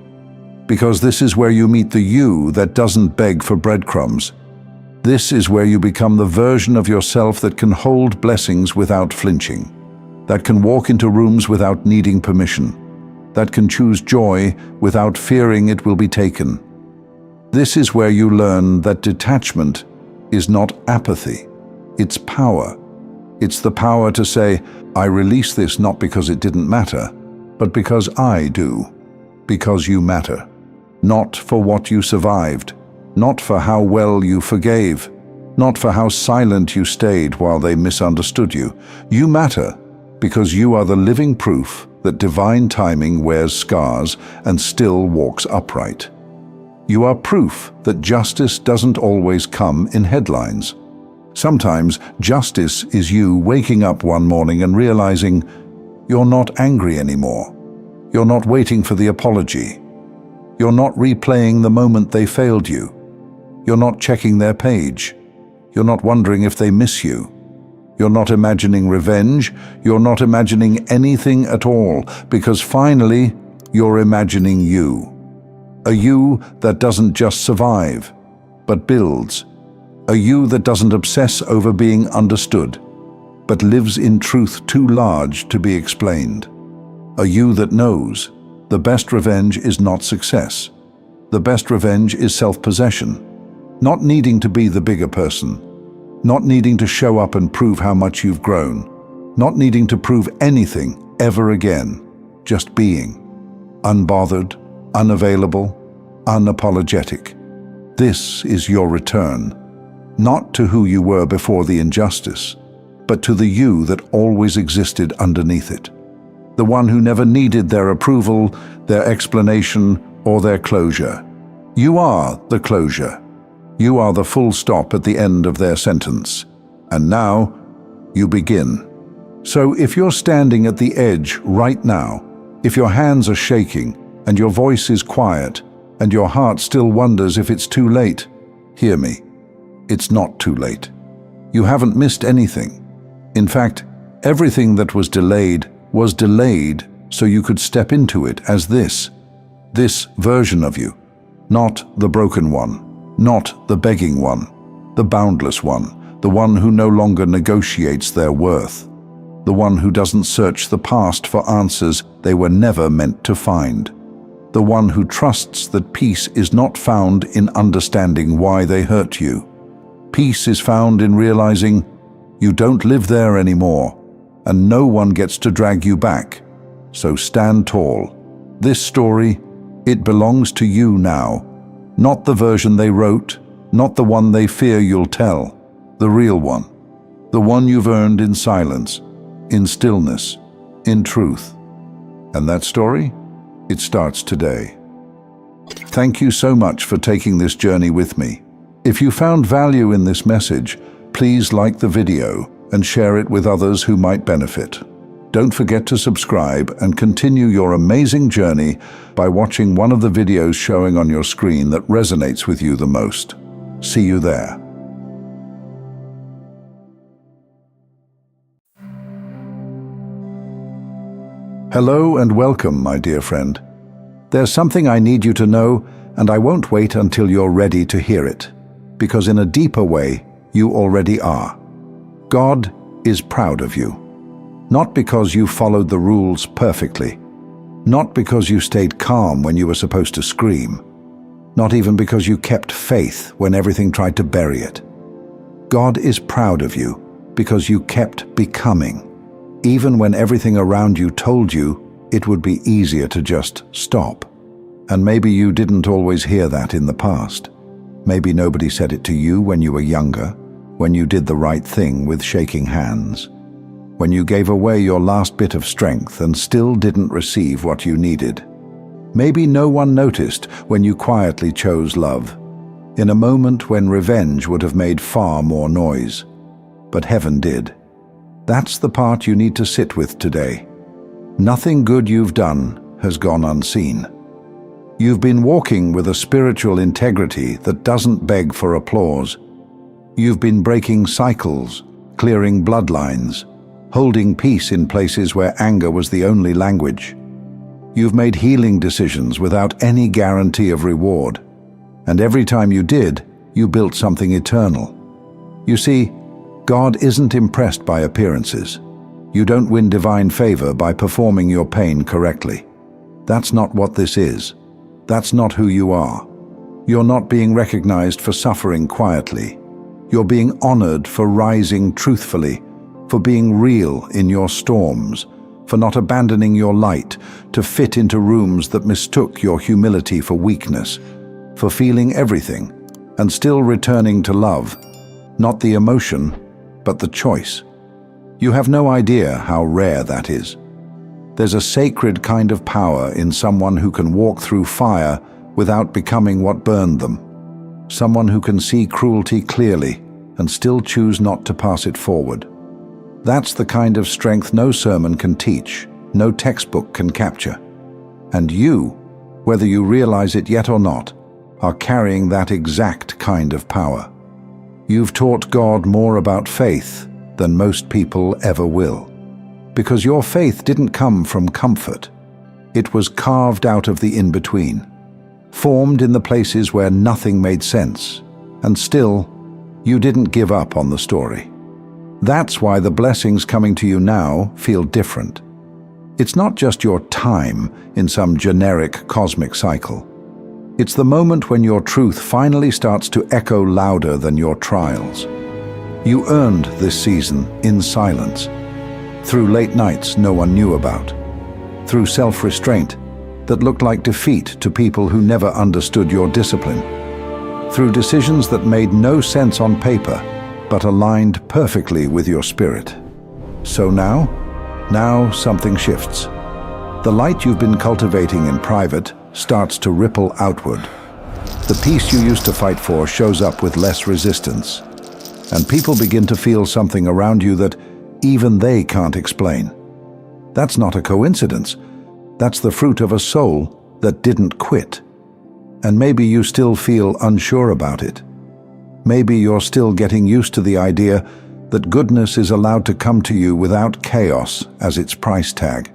Because this is where you meet the you that doesn't beg for breadcrumbs. This is where you become the version of yourself that can hold blessings without flinching, that can walk into rooms without needing permission, that can choose joy without fearing it will be taken. This is where you learn that detachment is not apathy, it's power. It's the power to say, I release this not because it didn't matter, but because I do, because you matter. Not for what you survived, not for how well you forgave, not for how silent you stayed while they misunderstood you. You matter because you are the living proof that divine timing wears scars and still walks upright. You are proof that justice doesn't always come in headlines. Sometimes justice is you waking up one morning and realizing you're not angry anymore. You're not waiting for the apology. You're not replaying the moment they failed you. You're not checking their page. You're not wondering if they miss you. You're not imagining revenge. You're not imagining anything at all, because finally, you're imagining you. A you that doesn't just survive, but builds. A you that doesn't obsess over being understood, but lives in truth too large to be explained. A you that knows the best revenge is not success. The best revenge is self-possession. Not needing to be the bigger person. Not needing to show up and prove how much you've grown. Not needing to prove anything ever again. Just being. Unbothered, unavailable, unapologetic. This is your return. Not to who you were before the injustice, but to the you that always existed underneath it. The one who never needed their approval, their explanation, or their closure. You are the closure. You are the full stop at the end of their sentence. And now, you begin. So if you're standing at the edge right now, if your hands are shaking, and your voice is quiet, and your heart still wonders if it's too late, hear me. It's not too late. You haven't missed anything. In fact, everything that was delayed so you could step into it as this version of you. Not the broken one, not the begging one, the boundless one, the one who no longer negotiates their worth, the one who doesn't search the past for answers they were never meant to find. the one who trusts that peace is not found in understanding why they hurt you. Peace is found in realizing you don't live there anymore, and no one gets to drag you back. So stand tall. This story, it belongs to you now. Not the version they wrote, not the one they fear you'll tell. The real one. The one you've earned in silence, in stillness, in truth. And that story? It starts today. Thank you so much for taking this journey with me. If you found value in this message, please like the video and share it with others who might benefit. Don't forget to subscribe and continue your amazing journey by watching one of the videos showing on your screen that resonates with you the most. See you there. Hello and welcome, my dear friend. There's something I need you to know, and I won't wait until you're ready to hear it, because in a deeper way, you already are. God is proud of you. Not because you followed the rules perfectly, not because you stayed calm when you were supposed to scream, not even because you kept faith when everything tried to bury it. God is proud of you because you kept becoming, even when everything around you told you it would be easier to just stop. And maybe you didn't always hear that in the past. Maybe nobody said it to you when you were younger, when you did the right thing with shaking hands, when you gave away your last bit of strength and still didn't receive what you needed. Maybe no one noticed when you quietly chose love, in a moment when revenge would have made far more noise. But heaven did. That's the part you need to sit with today. Nothing good you've done has gone unseen. You've been walking with a spiritual integrity that doesn't beg for applause. You've been breaking cycles, clearing bloodlines, holding peace in places where anger was the only language. You've made healing decisions without any guarantee of reward. And every time you did, you built something eternal. You see, God isn't impressed by appearances. You don't win divine favor by performing your pain correctly. That's not what this is. That's not who you are. You're not being recognized for suffering quietly. You're being honored for rising truthfully, for being real in your storms, for not abandoning your light to fit into rooms that mistook your humility for weakness, for feeling everything and still returning to love, not the emotion, but the choice. You have no idea how rare that is. There's a sacred kind of power in someone who can walk through fire without becoming what burned them. Someone who can see cruelty clearly and still choose not to pass it forward. That's the kind of strength no sermon can teach, no textbook can capture. And you, whether you realize it yet or not, are carrying that exact kind of power. You've taught God more about faith than most people ever will. Because your faith didn't come from comfort. It was carved out of the in-between, formed in the places where nothing made sense, and still, you didn't give up on the story. That's why the blessings coming to you now feel different. It's not just your time in some generic cosmic cycle. It's the moment when your truth finally starts to echo louder than your trials. You earned this season in silence, through late nights no one knew about, through self-restraint that looked like defeat to people who never understood your discipline, through decisions that made no sense on paper but aligned perfectly with your spirit. So now something shifts. The light you've been cultivating in private starts to ripple outward. The peace you used to fight for shows up with less resistance, and people begin to feel something around you that even they can't explain. That's not a coincidence. That's the fruit of a soul that didn't quit. And maybe you still feel unsure about it. Maybe you're still getting used to the idea that goodness is allowed to come to you without chaos as its price tag.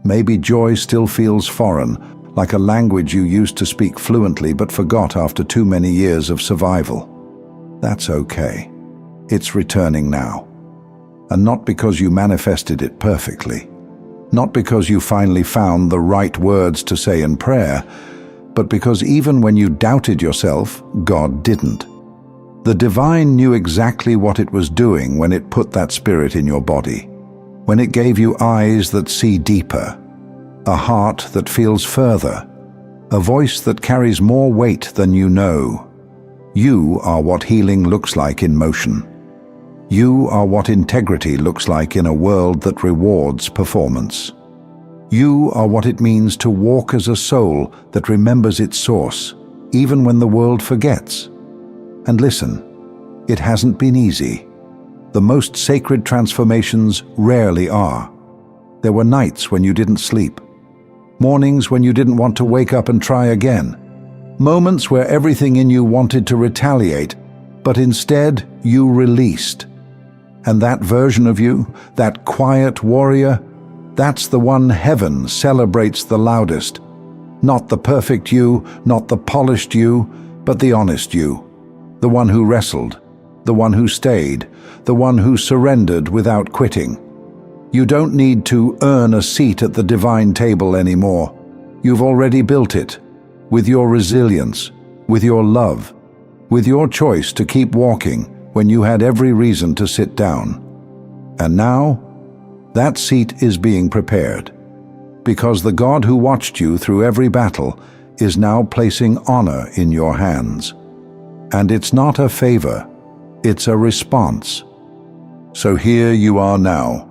Maybe joy still feels foreign, like a language you used to speak fluently but forgot after too many years of survival. That's okay. It's returning now. And not because you manifested it perfectly, Not because you finally found the right words to say in prayer, but because even when you doubted yourself, God didn't. The divine knew exactly what it was doing when it put that spirit in your body, when it gave you eyes that see deeper, a heart that feels further, a voice that carries more weight than you know. You are what healing looks like in motion. You are what integrity looks like in a world that rewards performance. You are what it means to walk as a soul that remembers its source, even when the world forgets. And listen, it hasn't been easy. The most sacred transformations rarely are. There were nights when you didn't sleep, mornings when you didn't want to wake up and try again, moments where everything in you wanted to retaliate, but instead you released. And that version of you, that quiet warrior, that's the one heaven celebrates the loudest. Not the perfect you, not the polished you, but the honest you. The one who wrestled, the one who stayed, the one who surrendered without quitting. You don't need to earn a seat at the divine table anymore. You've already built it, with your resilience, with your love, with your choice to keep walking when you had every reason to sit down. And now, that seat is being prepared, because the God who watched you through every battle is now placing honor in your hands. And it's not a favor, it's a response. So here you are now,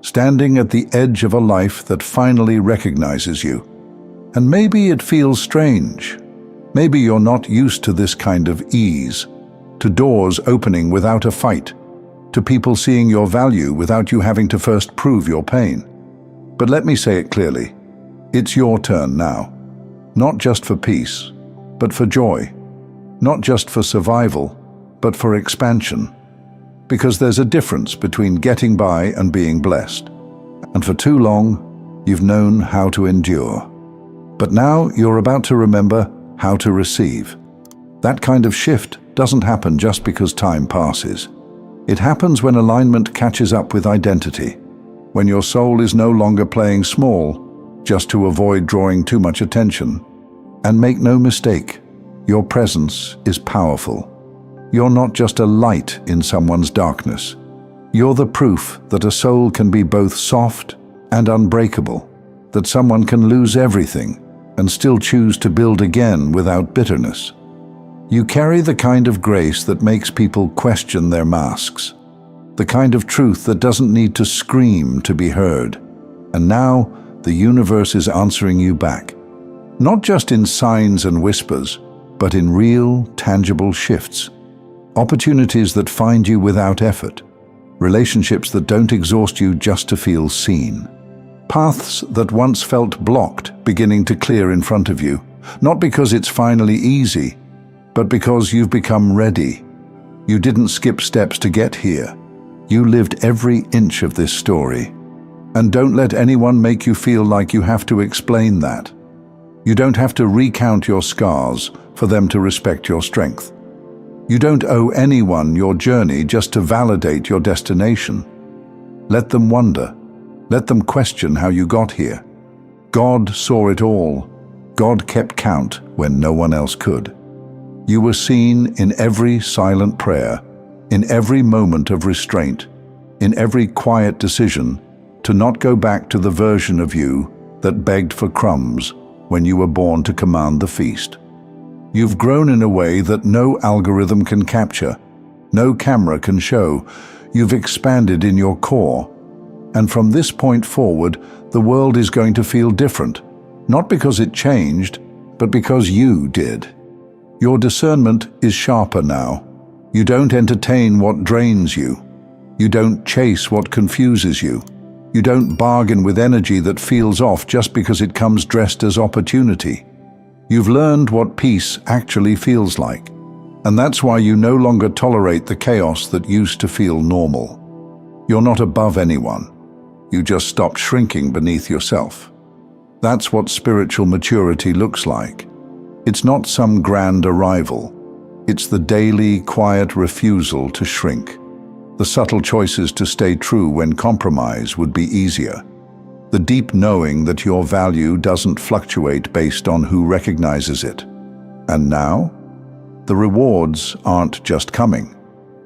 standing at the edge of a life that finally recognizes you. And maybe it feels strange. Maybe you're not used to this kind of ease, to doors opening without a fight, to people seeing your value without you having to first prove your pain. But let me say it clearly, it's your turn now. Not just for peace, but for joy. Not just for survival, but for expansion. Because there's a difference between getting by and being blessed. And for too long, you've known how to endure. But now you're about to remember how to receive. That kind of shift doesn't happen just because time passes. It happens when alignment catches up with identity, when your soul is no longer playing small just to avoid drawing too much attention. And make no mistake, your presence is powerful. You're not just a light in someone's darkness. You're the proof that a soul can be both soft and unbreakable, that someone can lose everything and still choose to build again without bitterness. You carry the kind of grace that makes people question their masks, the kind of truth that doesn't need to scream to be heard. And now, the universe is answering you back. Not just in signs and whispers, but in real, tangible shifts. Opportunities that find you without effort. Relationships that don't exhaust you just to feel seen. Paths that once felt blocked beginning to clear in front of you. Not because it's finally easy, but because you've become ready. You didn't skip steps to get here. You lived every inch of this story. And don't let anyone make you feel like you have to explain that. You don't have to recount your scars for them to respect your strength. You don't owe anyone your journey just to validate your destination. Let them wonder. Let them question how you got here. God saw it all. God kept count when no one else could. You were seen in every silent prayer, in every moment of restraint, in every quiet decision to not go back to the version of you that begged for crumbs when you were born to command the feast. You've grown in a way that no algorithm can capture, no camera can show. You've expanded in your core. And from this point forward, the world is going to feel different, not because it changed, but because you did. Your discernment is sharper now. You don't entertain what drains you. You don't chase what confuses you. You don't bargain with energy that feels off just because it comes dressed as opportunity. You've learned what peace actually feels like, and that's why you no longer tolerate the chaos that used to feel normal. You're not above anyone. You just stopped shrinking beneath yourself. That's what spiritual maturity looks like. It's not some grand arrival. It's the daily, quiet refusal to shrink. The subtle choices to stay true when compromise would be easier. the deep knowing that your value doesn't fluctuate based on who recognizes it. And now, the rewards aren't just coming,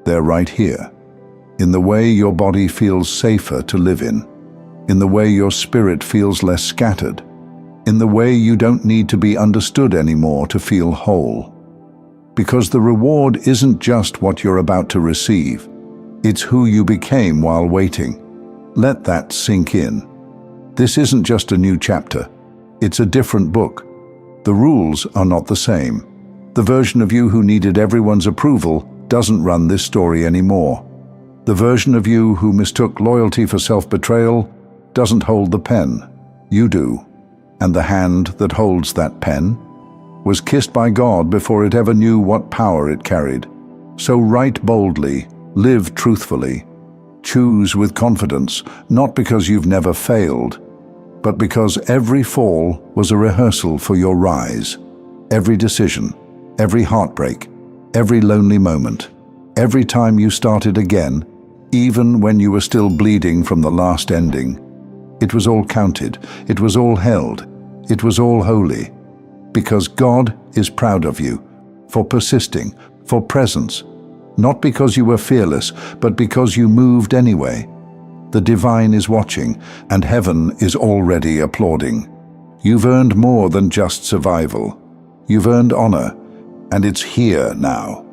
they're right here. In the way your body feels safer to live in the way your spirit feels less scattered, in the way you don't need to be understood anymore to feel whole. Because the reward isn't just what you're about to receive, it's who you became while waiting. Let that sink in. This isn't just a new chapter, it's a different book. The rules are not the same. The version of you who needed everyone's approval doesn't run this story anymore. The version of you who mistook loyalty for self-betrayal doesn't hold the pen. You do. And the hand that holds that pen was kissed by God before it ever knew what power it carried. So write boldly, live truthfully, choose with confidence, not because you've never failed, but because every fall was a rehearsal for your rise. Every decision, every heartbreak, every lonely moment, every time you started again, even when you were still bleeding from the last ending, it was all counted, it was all held, it was all holy. Because God is proud of you, for persisting, for presence, not because you were fearless, but because you moved anyway. The divine is watching, and heaven is already applauding. You've earned more than just survival. You've earned honor, and it's here now.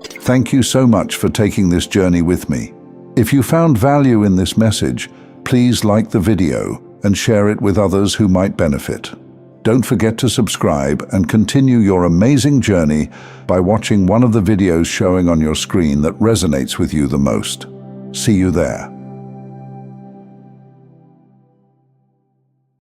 Thank you so much for taking this journey with me. If you found value in this message, please like the video and share it with others who might benefit. Don't forget to subscribe and continue your amazing journey by watching one of the videos showing on your screen that resonates with you the most. See you there.